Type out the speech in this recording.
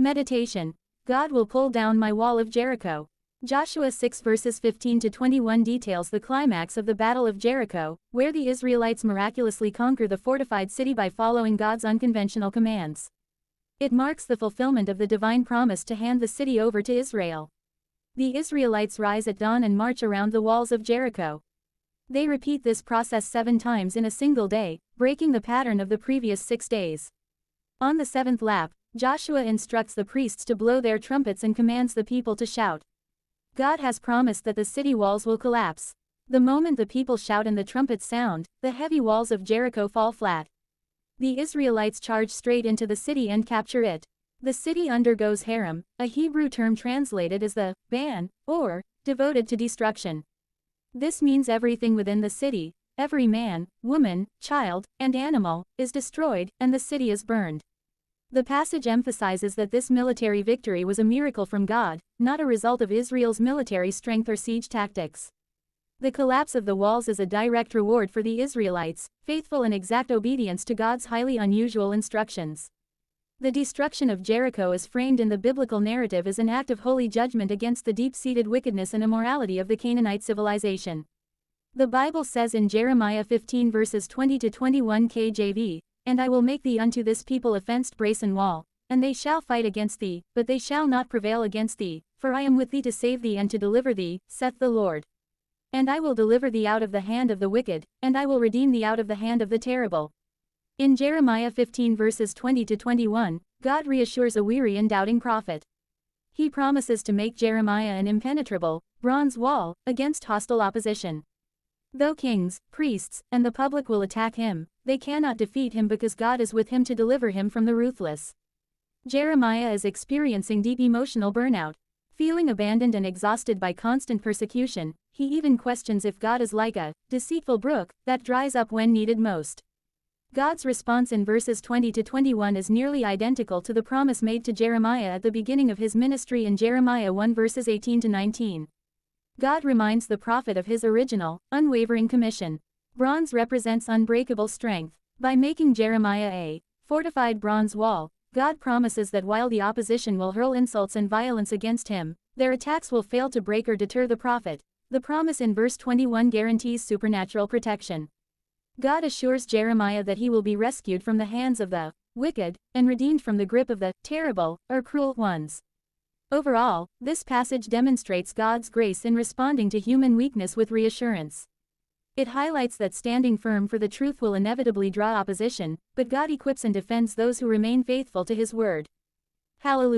Meditation. God will pull down my wall of Jericho. Joshua 6 verses 15 to 21 details the climax of the Battle of Jericho, where the Israelites miraculously conquer the fortified city by following God's unconventional commands. It marks the fulfillment of the divine promise to hand the city over to Israel. The Israelites rise at dawn and march around the walls of Jericho. They repeat this process 7 times in a single day, breaking the pattern of the previous 6 days. On the 7th lap, Joshua instructs the priests to blow their trumpets and commands the people to shout. God has promised that the city walls will collapse. The moment the people shout and the trumpets sound, the heavy walls of Jericho fall flat. The Israelites charge straight into the city and capture it. The city undergoes harem, a Hebrew term translated as the ban, or devoted to destruction. This means everything within the city, every man, woman, child, and animal, is destroyed, and the city is burned. The passage emphasizes that this military victory was a miracle from God, not a result of Israel's military strength or siege tactics. The collapse of the walls is a direct reward for the Israelites, faithful in exact obedience to God's highly unusual instructions. The destruction of Jericho is framed in the biblical narrative as an act of holy judgment against the deep-seated wickedness and immorality of the Canaanite civilization. The Bible says in Jeremiah 15 verses 20 to 21 KJV, "And I will make thee unto this people a fenced brazen wall, and they shall fight against thee, but they shall not prevail against thee, for I am with thee to save thee and to deliver thee, saith the Lord. And I will deliver thee out of the hand of the wicked, and I will redeem thee out of the hand of the terrible." In Jeremiah 15 verses 20 to 21, God reassures a weary and doubting prophet. He promises to make Jeremiah an impenetrable, bronze wall, against hostile opposition. Though kings, priests, and the public will attack him, they cannot defeat him because God is with him to deliver him from the ruthless. Jeremiah is experiencing deep emotional burnout. Feeling abandoned and exhausted by constant persecution, he even questions if God is like a deceitful brook that dries up when needed most. God's response in verses 20 to 21 is nearly identical to the promise made to Jeremiah at the beginning of his ministry in Jeremiah 1 verses 18 to 19. God reminds the prophet of his original, unwavering commission. Bronze represents unbreakable strength. By making Jeremiah a fortified bronze wall, God promises that while the opposition will hurl insults and violence against him, their attacks will fail to break or deter the prophet. The promise in verse 21 guarantees supernatural protection. God assures Jeremiah that he will be rescued from the hands of the wicked, and redeemed from the grip of the terrible, or cruel ones. Overall, this passage demonstrates God's grace in responding to human weakness with reassurance. It highlights that standing firm for the truth will inevitably draw opposition, but God equips and defends those who remain faithful to His word. Hallelujah.